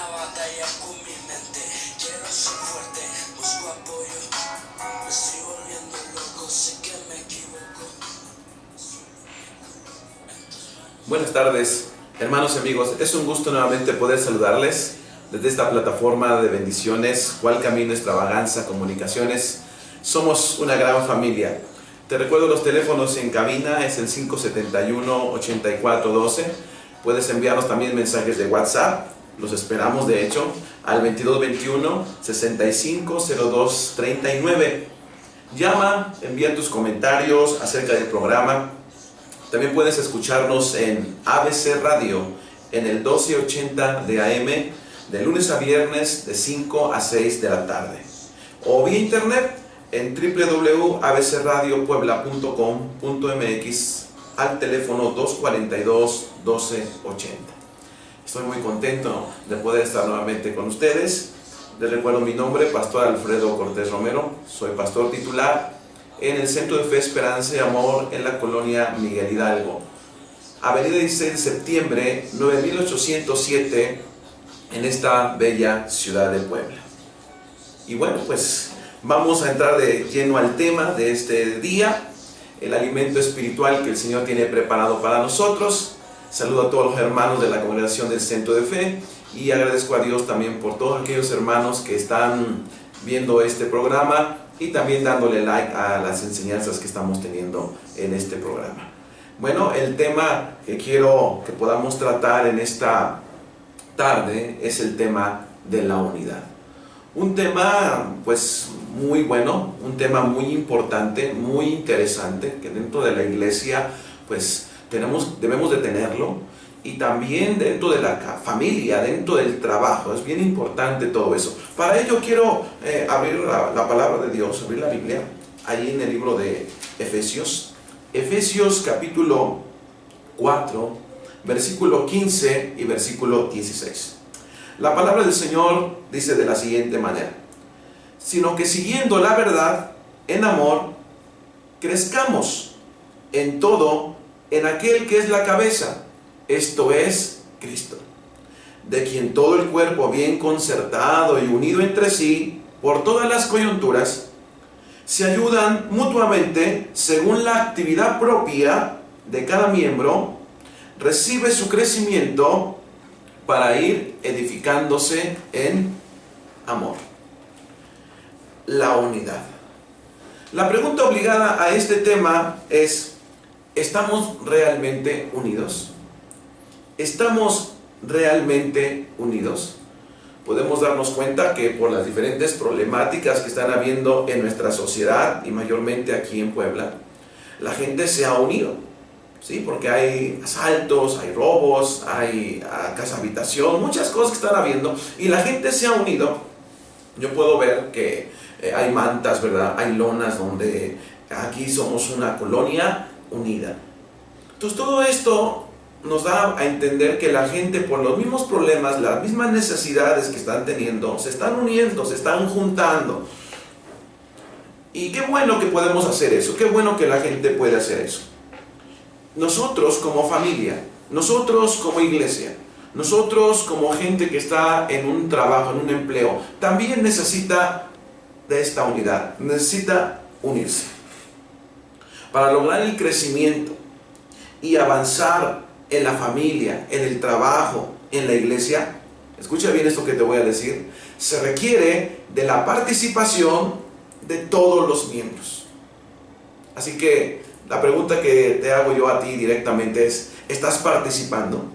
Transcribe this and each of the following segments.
batalla con mi mente. Quiero ser fuerte, busco apoyo. Me estoy volviendo loco, sé que me equivoco. Buenas tardes, hermanos y amigos. Es un gusto nuevamente poder saludarles desde esta plataforma de bendiciones, Cual Camino Extravaganza Comunicaciones. Somos una gran familia. Te recuerdo los teléfonos en cabina, es el 571-8412. Puedes enviarnos también mensajes de WhatsApp, los esperamos de hecho, al 2221-650239. Llama, envía tus comentarios acerca del programa. También puedes escucharnos en ABC Radio, en el 1280 de AM, de lunes a viernes, de 5 a 6 de la tarde. O vía internet, en www.abcradiopuebla.com.mx, al teléfono 242-1280. Estoy muy contento de poder estar nuevamente con ustedes. Les recuerdo mi nombre, Pastor Alfredo Cortés Romero. Soy pastor titular en el Centro de Fe, Esperanza y Amor en la colonia Miguel Hidalgo, Avenida 16 de septiembre, 9807, en esta bella ciudad de Puebla. Y bueno, pues vamos a entrar de lleno al tema de este día, el alimento espiritual que el Señor tiene preparado para nosotros. Saludo a todos los hermanos de la congregación del Centro de Fe y agradezco a Dios también por todos aquellos hermanos que están viendo este programa y también dándole like a las enseñanzas que estamos teniendo en este programa. Bueno, el tema que quiero que podamos tratar en esta tarde es el tema de la unidad. Un tema pues muy bueno, un tema muy importante, muy interesante, que dentro de la iglesia pues debemos de tenerlo. Y también dentro de la familia, dentro del trabajo, es bien importante todo eso. Para ello quiero abrir la palabra de Dios, abrir la Biblia, ahí en el libro de Efesios. Efesios capítulo 4, versículo 15 y versículo 16. La palabra del Señor dice de la siguiente manera: sino que siguiendo la verdad en amor, crezcamos en todo en aquel que es la cabeza, esto es Cristo, de quien todo el cuerpo bien concertado y unido entre sí por todas las coyunturas, se ayudan mutuamente según la actividad propia de cada miembro, recibe su crecimiento para ir edificándose en amor. La unidad. La pregunta obligada a este tema es: ¿estamos realmente unidos? ¿Estamos realmente unidos? Podemos darnos cuenta que por las diferentes problemáticas que están habiendo en nuestra sociedad y mayormente aquí en Puebla, la gente se ha unido, ¿sí? Porque hay asaltos, hay robos, hay casa habitación, muchas cosas que están habiendo y la gente se ha unido. Yo puedo ver que hay mantas, ¿verdad? Hay lonas donde aquí somos una colonia unida. Entonces todo esto nos da a entender que la gente, por los mismos problemas, las mismas necesidades que están teniendo, se están uniendo, se están juntando. Y qué bueno que podemos hacer eso, qué bueno que la gente puede hacer eso. Nosotros como familia, nosotros como iglesia, nosotros como gente que está en un trabajo, en un empleo, también necesita de esta unidad, necesita unirse. Para lograr el crecimiento y avanzar en la familia, en el trabajo, en la iglesia, escucha bien esto que te voy a decir, se requiere de la participación de todos los miembros. Así que la pregunta que te hago yo a ti directamente es: ¿estás participando?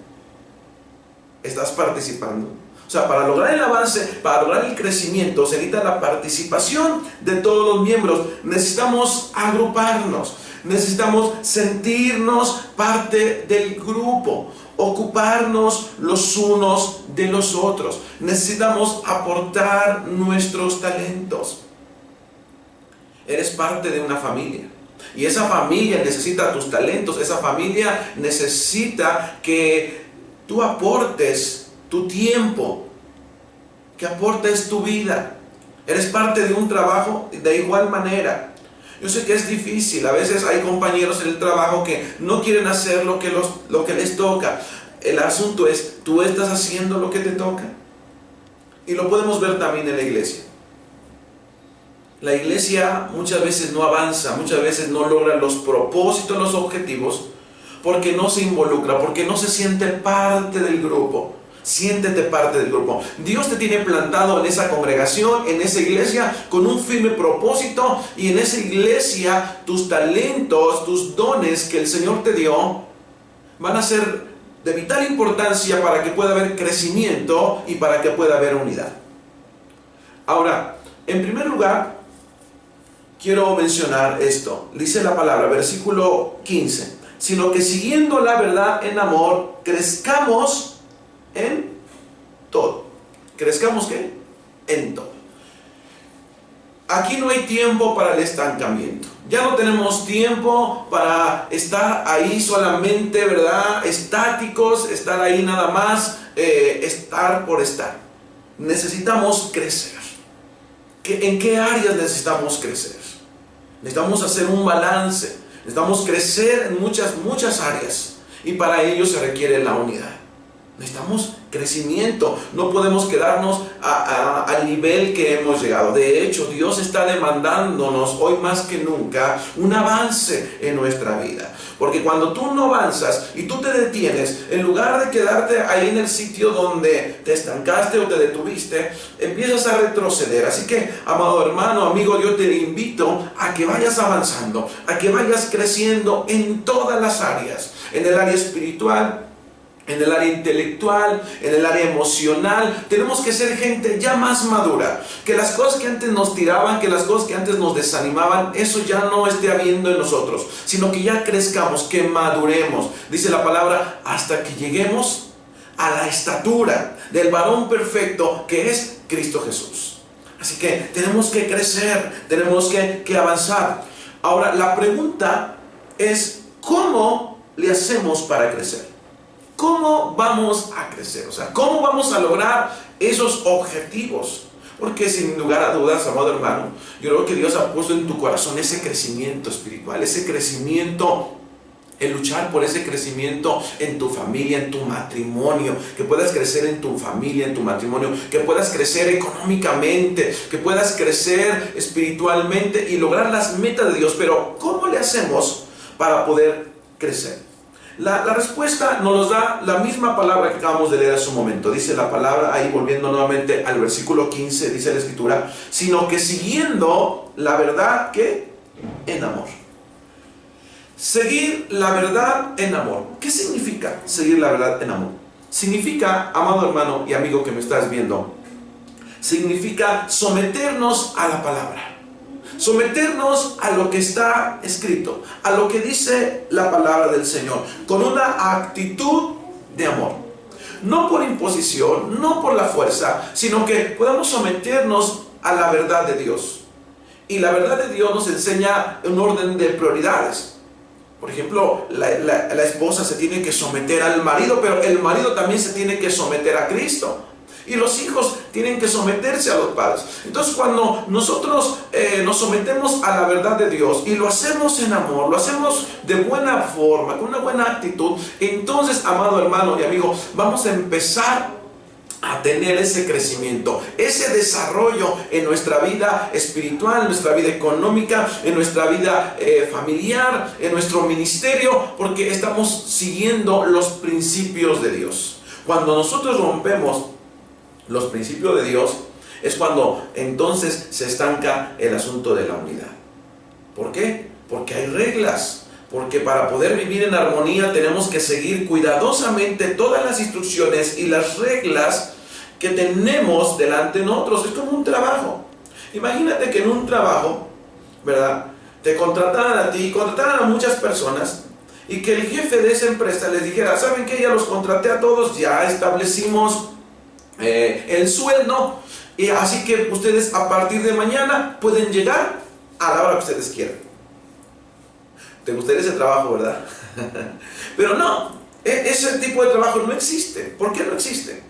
¿Estás participando? O sea, para lograr el avance, para lograr el crecimiento, se necesita la participación de todos los miembros. Necesitamos agruparnos, necesitamos sentirnos parte del grupo, ocuparnos los unos de los otros. Necesitamos aportar nuestros talentos. Eres parte de una familia. Y esa familia necesita tus talentos, esa familia necesita que tú aportes tu tiempo, que aportes tu vida. Eres parte de un trabajo de igual manera. Yo sé que es difícil, a veces hay compañeros en el trabajo que no quieren hacer lo que les toca. El asunto es, ¿tú estás haciendo lo que te toca? Y lo podemos ver también en la iglesia. La iglesia muchas veces no avanza, muchas veces no logra los propósitos, los objetivos, porque no se involucra, porque no se siente parte del grupo. Siéntete parte del grupo. Dios te tiene plantado en esa congregación, en esa iglesia, con un firme propósito, y en esa iglesia tus talentos, tus dones que el Señor te dio, van a ser de vital importancia para que pueda haber crecimiento y para que pueda haber unidad. Ahora, en primer lugar, quiero mencionar esto. Dice la palabra, versículo 15, sino que siguiendo la verdad en amor, crezcamos en todo. ¿Crezcamos qué? En todo. Aquí no hay tiempo para el estancamiento. Ya no tenemos tiempo para estar ahí solamente, ¿verdad? Estáticos, estar ahí nada más, estar por estar. Necesitamos crecer. ¿En qué áreas necesitamos crecer? Necesitamos hacer un balance. Necesitamos crecer en muchas áreas. Y para ello se requiere la unidad. Necesitamos crecimiento. No podemos quedarnos al nivel que hemos llegado. De hecho, Dios está demandándonos hoy más que nunca un avance en nuestra vida. Porque cuando tú no avanzas y tú te detienes, en lugar de quedarte ahí en el sitio donde te estancaste o te detuviste, empiezas a retroceder. Así que, amado hermano, amigo, yo te invito a que vayas avanzando, a que vayas creciendo en todas las áreas. En el área espiritual, en el área intelectual, en el área emocional. Tenemos que ser gente ya más madura. Que las cosas que antes nos tiraban, que las cosas que antes nos desanimaban, eso ya no esté habiendo en nosotros, sino que ya crezcamos, que maduremos. Dice la palabra, hasta que lleguemos a la estatura del varón perfecto, que es Cristo Jesús. Así que tenemos que crecer, tenemos que avanzar. Ahora, la pregunta es, ¿cómo le hacemos para crecer? ¿Cómo vamos a crecer? O sea, ¿cómo vamos a lograr esos objetivos? Porque sin lugar a dudas, amado hermano, yo creo que Dios ha puesto en tu corazón ese crecimiento espiritual, ese crecimiento, el luchar por ese crecimiento en tu familia, en tu matrimonio, que puedas crecer en tu familia, en tu matrimonio, que puedas crecer económicamente, que puedas crecer espiritualmente y lograr las metas de Dios. Pero ¿cómo le hacemos para poder crecer? La respuesta nos da la misma palabra que acabamos de leer hace un momento. Dice la palabra, ahí volviendo nuevamente al versículo 15, dice la Escritura, sino que siguiendo la verdad, ¿qué? En amor. Seguir la verdad en amor. ¿Qué significa seguir la verdad en amor? Significa, amado hermano y amigo que me estás viendo, significa someternos a la palabra. Someternos a lo que está escrito, a lo que dice la palabra del Señor, con una actitud de amor. No por imposición, no por la fuerza, sino que podamos someternos a la verdad de Dios. Y la verdad de Dios nos enseña un orden de prioridades. Por ejemplo, la esposa se tiene que someter al marido, pero el marido también se tiene que someter a Cristo. Y los hijos tienen que someterse a los padres. Entonces, cuando nosotros nos sometemos a la verdad de Dios y lo hacemos en amor, lo hacemos de buena forma, con una buena actitud, entonces, amado hermano y amigo, vamos a empezar a tener ese crecimiento, ese desarrollo en nuestra vida espiritual, en nuestra vida económica, en nuestra vida familiar, en nuestro ministerio, porque estamos siguiendo los principios de Dios. Cuando nosotros rompemos los principios de Dios, es cuando entonces se estanca el asunto de la unidad. ¿Por qué? Porque hay reglas. Porque para poder vivir en armonía tenemos que seguir cuidadosamente todas las instrucciones y las reglas que tenemos delante de nosotros. Es como un trabajo. Imagínate que en un trabajo, ¿verdad?, te contrataran a ti, contrataran a muchas personas, y que el jefe de esa empresa les dijera, ¿saben qué? Ya los contraté a todos, ya establecimos el sueldo, y así que ustedes a partir de mañana pueden llegar a la hora que ustedes quieran. ¿Te gustaría ese trabajo, verdad? Pero no, ese tipo de trabajo no existe. ¿Por qué no existe?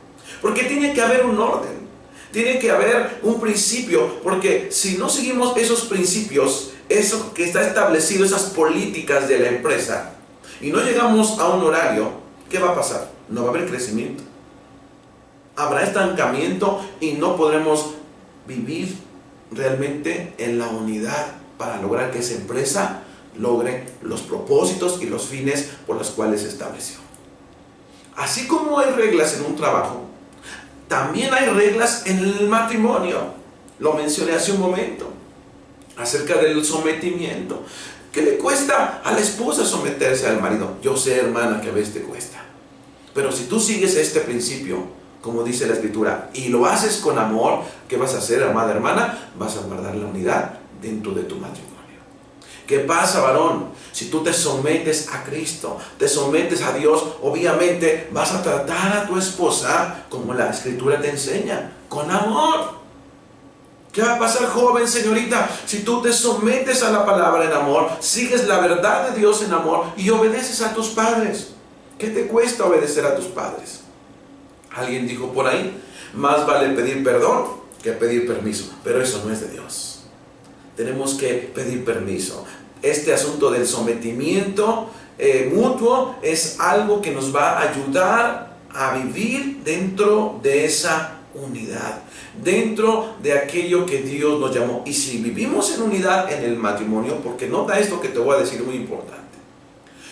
Porque tiene que haber un orden, tiene que haber un principio, porque si no seguimos esos principios, eso que está establecido, esas políticas de la empresa, y no llegamos a un horario, ¿qué va a pasar? No va a haber crecimiento. habrá estancamiento y no podremos vivir realmente en la unidad para lograr que esa empresa logre los propósitos y los fines por los cuales se estableció. Así como hay reglas en un trabajo, también hay reglas en el matrimonio. Lo mencioné hace un momento acerca del sometimiento. ¿Qué le cuesta a la esposa someterse al marido? Yo sé, hermana, que a veces te cuesta. Pero si tú sigues este principio, como dice la Escritura, y lo haces con amor, ¿qué vas a hacer, amada hermana? Vas a guardar la unidad dentro de tu matrimonio. ¿Qué pasa, varón? Si tú te sometes a Cristo, te sometes a Dios, obviamente vas a tratar a tu esposa como la Escritura te enseña, con amor. ¿Qué va a pasar, joven, señorita? Si tú te sometes a la palabra en amor, sigues la verdad de Dios en amor y obedeces a tus padres. ¿Qué te cuesta obedecer a tus padres? Alguien dijo por ahí, más vale pedir perdón que pedir permiso, pero eso no es de Dios. Tenemos que pedir permiso. Este asunto del sometimiento mutuo es algo que nos va a ayudar a vivir dentro de esa unidad, dentro de aquello que Dios nos llamó. Y si vivimos en unidad en el matrimonio, porque nota esto que te voy a decir muy importante.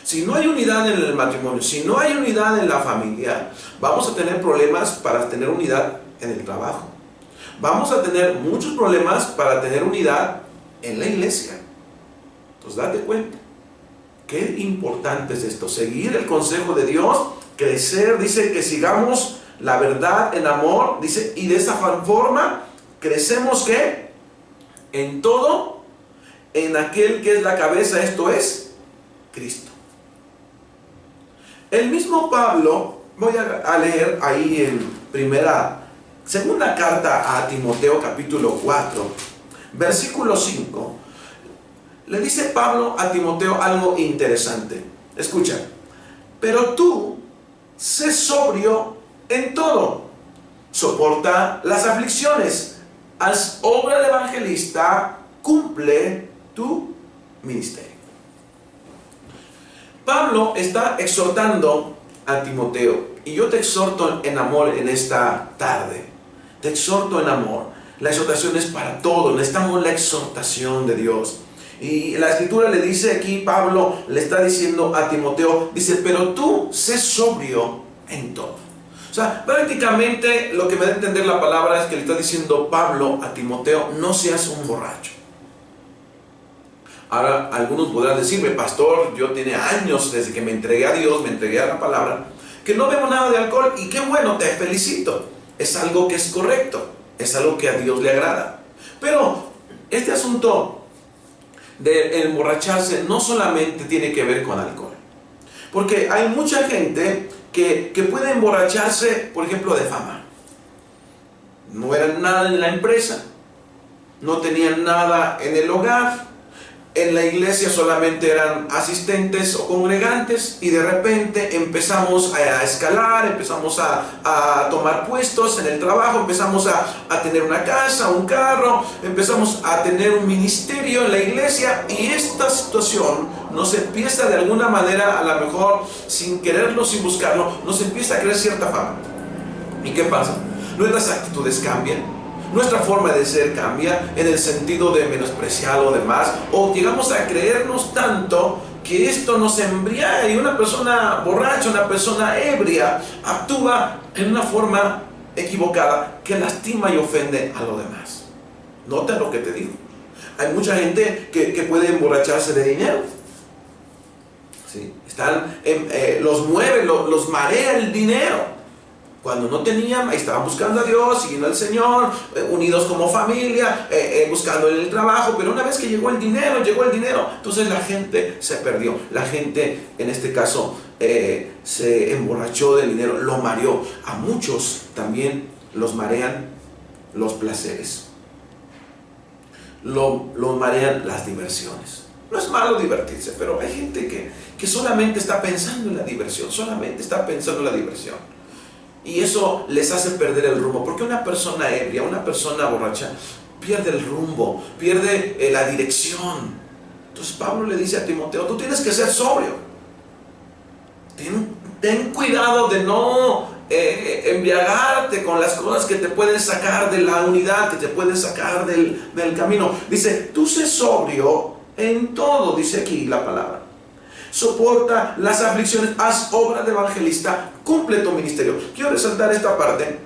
Si no hay unidad en el matrimonio, si no hay unidad en la familia, vamos a tener problemas para tener unidad en el trabajo. Vamos a tener muchos problemas para tener unidad en la iglesia. Entonces date cuenta. Qué importante es esto. Seguir el consejo de Dios, crecer, dice que sigamos la verdad en amor, dice, y de esa forma crecemos, ¿qué? En todo, en aquel que es la cabeza, esto es Cristo. El mismo Pablo, voy a leer ahí en segunda carta a Timoteo capítulo 4, versículo 5, le dice Pablo a Timoteo algo interesante. Escucha, pero tú sé sobrio en todo, soporta las aflicciones, haz obra de evangelista, cumple tu ministerio. Pablo está exhortando a Timoteo, y yo te exhorto en amor en esta tarde. Te exhorto en amor. La exhortación es para todos. Necesitamos la exhortación de Dios. Y la Escritura le dice aquí, Pablo le está diciendo a Timoteo, dice, pero tú sé sobrio en todo. O sea, prácticamente lo que me da a entender la palabra es que le está diciendo Pablo a Timoteo, no seas un borracho. Ahora, algunos podrán decirme, pastor, yo tiene años desde que me entregué a Dios, me entregué a la palabra, que no bebo nada de alcohol, y qué bueno, te felicito. Es algo que es correcto, es algo que a Dios le agrada. Pero este asunto de emborracharse no solamente tiene que ver con alcohol. Porque hay mucha gente que puede emborracharse, por ejemplo, de fama. No eran nada en la empresa, no tenían nada en el hogar, en la iglesia solamente eran asistentes o congregantes, y de repente empezamos a escalar, empezamos a tomar puestos en el trabajo, empezamos a tener una casa, un carro, empezamos a tener un ministerio en la iglesia, y esta situación nos empieza de alguna manera, a lo mejor sin quererlo, sin buscarlo, nos empieza a crear cierta fama. ¿Y qué pasa? Nuestras actitudes cambian. Nuestra forma de ser cambia en el sentido de menospreciar lo demás, o llegamos a creernos tanto que esto nos embriaga, y una persona borracha, una persona ebria, actúa en una forma equivocada que lastima y ofende a los demás. Nota lo que te digo. Hay mucha gente que puede emborracharse de dinero. ¿Sí? Los mueve, los marea el dinero. Cuando no tenían, ahí estaban buscando a Dios, siguiendo al Señor, unidos como familia, buscando en el trabajo. Pero una vez que llegó el dinero, entonces la gente se perdió. La gente, en este caso, se emborrachó del dinero, lo mareó. A muchos también los marean los placeres. Lo marean las diversiones. No es malo divertirse, pero hay gente que solamente está pensando en la diversión, y eso les hace perder el rumbo, porque una persona ebria, una persona borracha, pierde el rumbo, pierde la dirección. Entonces Pablo le dice a Timoteo, tú tienes que ser sobrio. Ten cuidado de no embriagarte con las cosas que te pueden sacar de la unidad, que te pueden sacar del camino. Dice, tú sé sobrio en todo, dice aquí la palabra. Soporta las aflicciones, haz obra de evangelista, cumple tu ministerio. Quiero resaltar esta parte,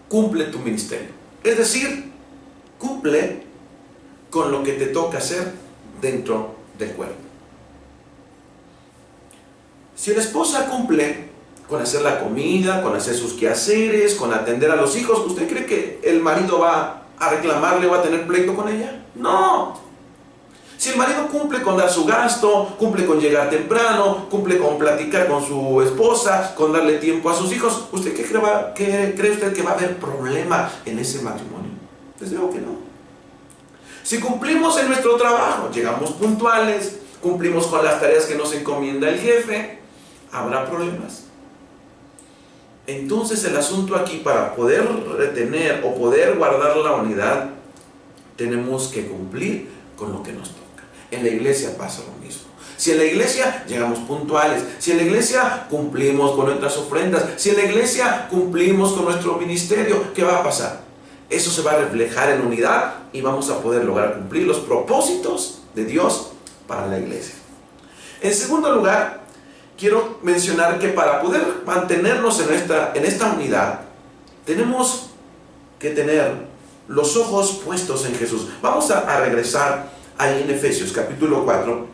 cumple tu ministerio. Es decir, cumple con lo que te toca hacer dentro del cuerpo. Si la esposa cumple con hacer la comida, con hacer sus quehaceres, con atender a los hijos, ¿usted cree que el marido va a reclamarle, va a tener pleito con ella? No. Si el marido cumple con dar su gasto, cumple con llegar temprano, cumple con platicar con su esposa, con darle tiempo a sus hijos, ¿usted qué cree usted que va a haber problema en ese matrimonio? Les digo que no. Si cumplimos en nuestro trabajo, llegamos puntuales, cumplimos con las tareas que nos encomienda el jefe, habrá problemas. Entonces el asunto aquí, para poder retener o poder guardar la unidad, tenemos que cumplir con lo que nos toca. En la iglesia pasa lo mismo. Si en la iglesia llegamos puntuales, si en la iglesia cumplimos con nuestras ofrendas, si en la iglesia cumplimos con nuestro ministerio, ¿qué va a pasar? Eso se va a reflejar en unidad y vamos a poder lograr cumplir los propósitos de Dios para la iglesia. En segundo lugar, quiero mencionar que para poder mantenernos en esta unidad, tenemos que tener los ojos puestos en Jesús. Vamos a regresar ahí en Efesios capítulo 4,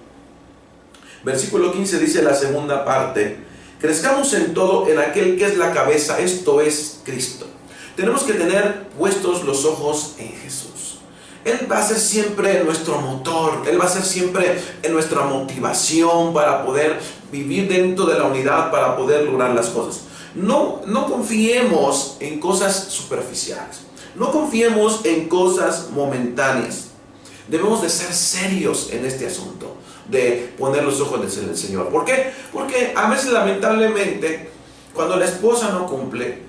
versículo 15, dice la segunda parte: crezcamos en todo en aquel que es la cabeza, esto es Cristo. Tenemos que tener puestos los ojos en Jesús. Él va a ser siempre nuestro motor, Él va a ser siempre nuestra motivación para poder vivir dentro de la unidad, para poder lograr las cosas. No confiemos en cosas superficiales, no confiemos en cosas momentáneas. Debemos de ser serios en este asunto, de poner los ojos en el Señor. ¿Por qué? Porque a veces, lamentablemente, cuando la esposa no cumple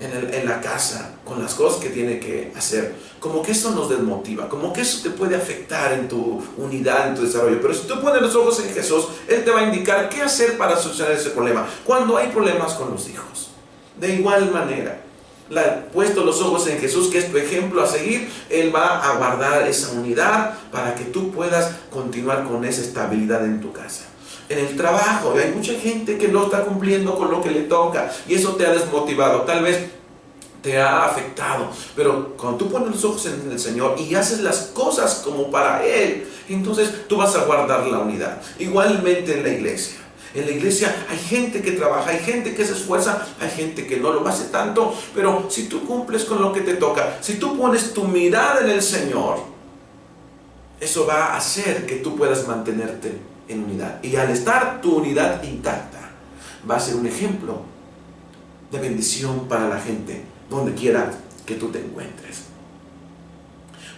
en la casa con las cosas que tiene que hacer, como que eso nos desmotiva, como que eso te puede afectar en tu unidad, en tu desarrollo. Pero si tú pones los ojos en Jesús, Él te va a indicar qué hacer para solucionar ese problema. Cuando hay problemas con los hijos, de igual manera, puesto los ojos en Jesús, que es tu ejemplo a seguir, Él va a guardar esa unidad para que tú puedas continuar con esa estabilidad en tu casa. En el trabajo hay mucha gente que no está cumpliendo con lo que le toca y eso te ha desmotivado, tal vez te ha afectado, pero cuando tú pones los ojos en el Señor y haces las cosas como para Él, entonces tú vas a guardar la unidad. Igualmente en la iglesia. En la iglesia hay gente que trabaja, hay gente que se esfuerza, hay gente que no lo hace tanto, pero si tú cumples con lo que te toca, si tú pones tu mirada en el Señor, eso va a hacer que tú puedas mantenerte en unidad. Y al estar tu unidad intacta, va a ser un ejemplo de bendición para la gente, donde quiera que tú te encuentres.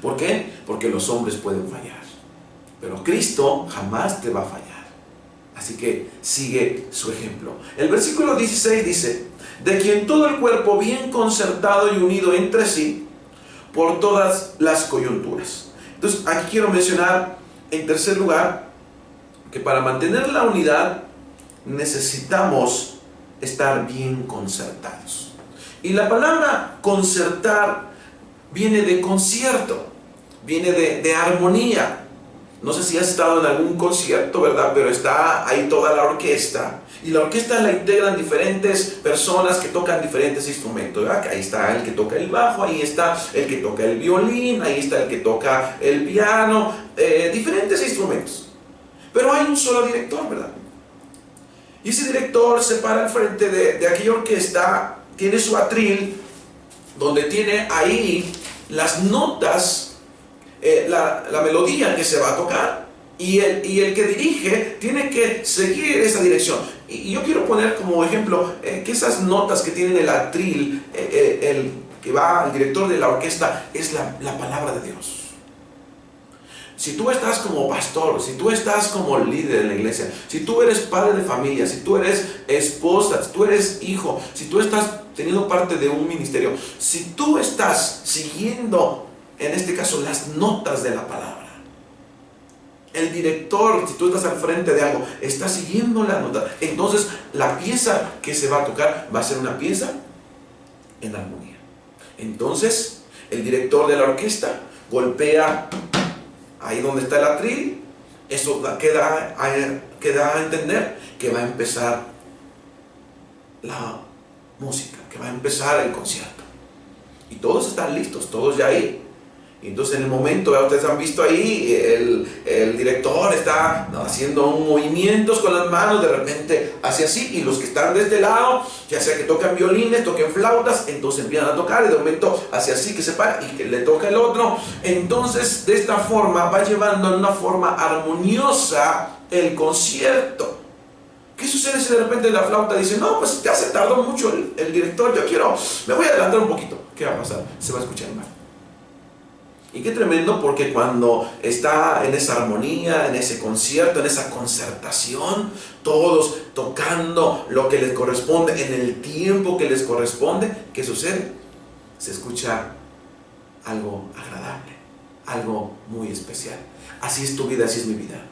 ¿Por qué? Porque los hombres pueden fallar, pero Cristo jamás te va a fallar. Así que sigue su ejemplo. El versículo 16 dice: de quien todo el cuerpo bien concertado y unido entre sí por todas las coyunturas. Entonces aquí quiero mencionar en tercer lugar que para mantener la unidad necesitamos estar bien concertados. Y la palabra concertar viene de concierto, viene de armonía. No sé si has estado en algún concierto, ¿verdad? Pero está ahí toda la orquesta. Y la orquesta la integran diferentes personas que tocan diferentes instrumentos, ¿verdad? Ahí está el que toca el bajo, ahí está el que toca el violín, ahí está el que toca el piano, diferentes instrumentos. Pero hay un solo director, ¿verdad? Y ese director se para al frente de aquella orquesta, tiene su atril, donde tiene ahí las notas, la melodía que se va a tocar, y el que dirige tiene que seguir esa dirección. Y yo quiero poner como ejemplo que esas notas que tienen el atril, el director de la orquesta, es la palabra de Dios. Si tú estás como pastor, si tú estás como líder en la iglesia, si tú eres padre de familia, si tú eres esposa, si tú eres hijo, si tú estás teniendo parte de un ministerio, si tú estás siguiendo, en este caso, las notas de la palabra, El director, si tú estás al frente de algo, está siguiendo la nota. Entonces, la pieza que se va a tocar va a ser una pieza en armonía. Entonces, el director de la orquesta golpea ahí donde está el atril. Eso queda a entender que va a empezar la música, que va a empezar el concierto. Y todos están listos, todos ya ahí. Y entonces en el momento, ustedes han visto ahí, el director está haciendo movimientos con las manos, de repente hace así, y los que están de este lado, ya sea que tocan violines, toquen flautas, entonces empiezan a tocar, y de momento hace así, que se para, y que le toca el otro. Entonces de esta forma va llevando en una forma armoniosa el concierto. ¿Qué sucede si de repente la flauta dice, no, pues ya se tardó mucho el director, me voy a adelantar un poquito? ¿Qué va a pasar? Se va a escuchar mal. Y qué tremendo, porque cuando está en esa armonía, en ese concierto, en esa concertación, todos tocando lo que les corresponde, en el tiempo que les corresponde, ¿qué sucede? Se escucha algo agradable, algo muy especial. Así es tu vida, así es mi vida.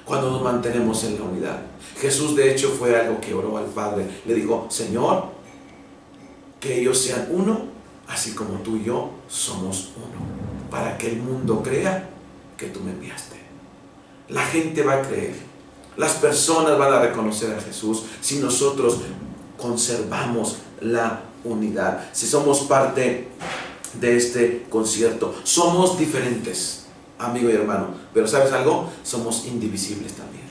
Cuando nos mantenemos en la unidad. Jesús, de hecho, fue algo que oró al Padre. Le dijo, Señor, que ellos sean uno, así como tú y yo somos uno, para que el mundo crea que tú me enviaste. La gente va a creer, las personas van a reconocer a Jesús si nosotros conservamos la unidad, si somos parte de este concierto. Somos diferentes, amigo y hermano, pero ¿sabes algo? Somos indivisibles también.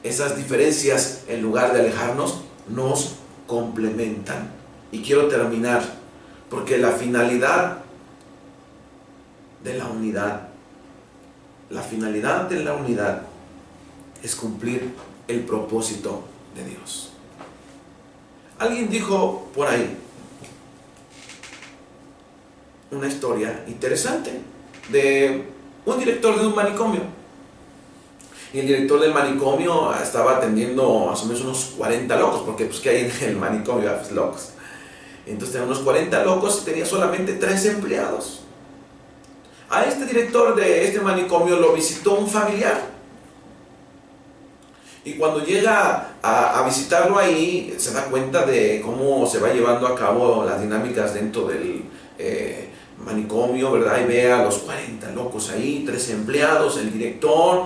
Esas diferencias, en lugar de alejarnos, nos complementan. Y quiero terminar, porque la finalidad de la unidad es cumplir el propósito de Dios. Alguien dijo por ahí una historia interesante de un director de un manicomio. Y el director del manicomio estaba atendiendo más o menos unos 40 locos, porque pues ¿qué hay en el manicomio? Pues locos. Entonces tenía unos 40 locos y tenía solamente 3 empleados. A este director de este manicomio lo visitó un familiar. Y cuando llega a visitarlo ahí, se da cuenta de cómo se va llevando a cabo las dinámicas dentro del manicomio, ¿verdad? Y ve a los 40 locos ahí, 3 empleados, el director,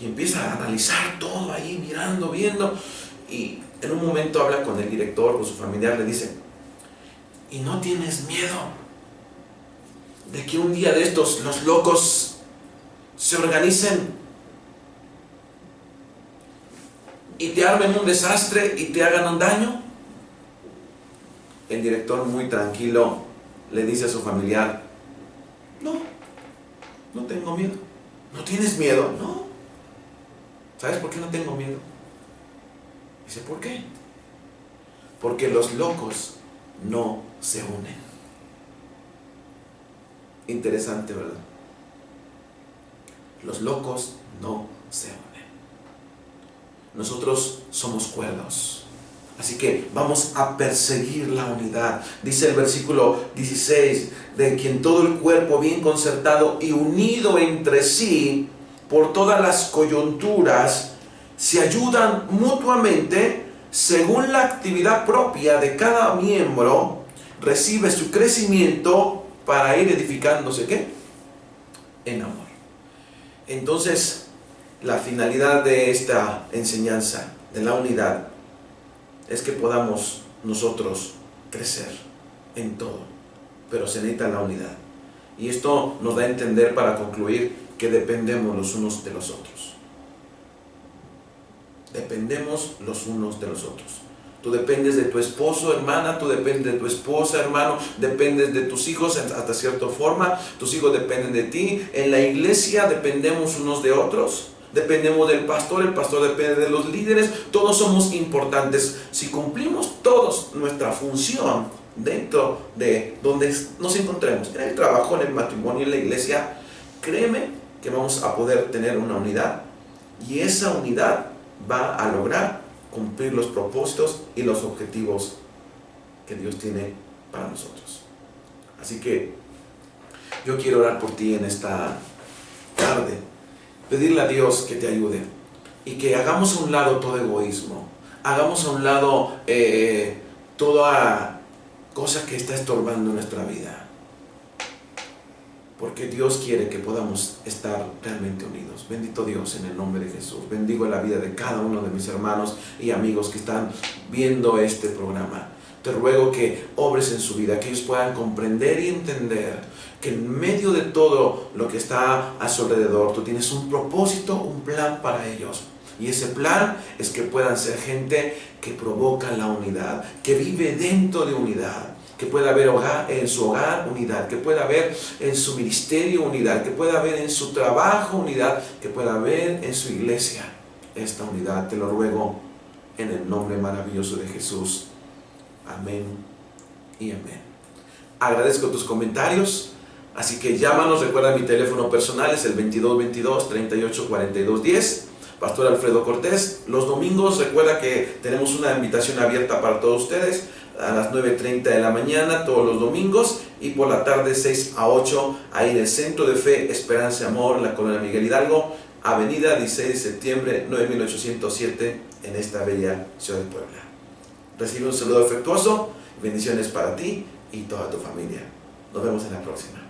y empieza a analizar todo ahí, mirando, viendo. Y en un momento habla con el director, con su familiar, le dice, ¿y no tienes miedo de que un día de estos los locos se organicen y te armen un desastre y te hagan un daño? El director, muy tranquilo, le dice a su familiar, no tengo miedo. ¿No tienes miedo? No. ¿Sabes por qué no tengo miedo? Dice, ¿por qué? Porque los locos no se unen. Interesante, ¿verdad? Los locos no se unen. Nosotros somos cuerdos. Así que vamos a perseguir la unidad. Dice el versículo 16, de quien todo el cuerpo bien concertado y unido entre sí por todas las coyunturas se ayudan mutuamente según la actividad propia de cada miembro, recibe su crecimiento para ir edificándose, ¿qué? En amor. Entonces, la finalidad de esta enseñanza, de la unidad, es que podamos nosotros crecer en todo, pero se necesita la unidad. Y esto nos da a entender, para concluir, que dependemos los unos de los otros. Dependemos los unos de los otros. Tú dependes de tu esposo, hermana, tú dependes de tu esposa, hermano, dependes de tus hijos hasta cierta forma, tus hijos dependen de ti. En la iglesia dependemos unos de otros, dependemos del pastor, el pastor depende de los líderes, todos somos importantes. Si cumplimos todos nuestra función dentro de donde nos encontremos, en el trabajo, en el matrimonio, en la iglesia, créeme que vamos a poder tener una unidad, y esa unidad va a lograr cumplir los propósitos y los objetivos que Dios tiene para nosotros. Así que yo quiero orar por ti en esta tarde pedirle a Dios que te ayude y que hagamos a un lado todo egoísmo, hagamos a un lado toda cosa que está estorbando nuestra vida. Porque Dios quiere que podamos estar realmente unidos. Bendito Dios, en el nombre de Jesús. Bendigo la vida de cada uno de mis hermanos y amigos que están viendo este programa. Te ruego que obres en su vida, que ellos puedan comprender y entender que en medio de todo lo que está a su alrededor, tú tienes un propósito, un plan para ellos. Y ese plan es que puedan ser gente que provoca la unidad, que vive dentro de unidad. Que pueda haber en su hogar unidad, que pueda haber en su ministerio unidad, que pueda haber en su trabajo unidad, que pueda haber en su iglesia esta unidad. Te lo ruego en el nombre maravilloso de Jesús. Amén y amén. Agradezco tus comentarios, así que llámanos. Recuerda, mi teléfono personal es el 2222 38 42 10. Pastor Alfredo Cortés. Los domingos recuerda que tenemos una invitación abierta para todos ustedes a las 9:30 de la mañana todos los domingos, y por la tarde 6 a 8 ahí en el Centro de Fe, Esperanza y Amor, en la colonia Miguel Hidalgo, avenida 16 de septiembre 9807, en esta bella ciudad de Puebla. Recibe un saludo afectuoso, bendiciones para ti y toda tu familia. Nos vemos en la próxima.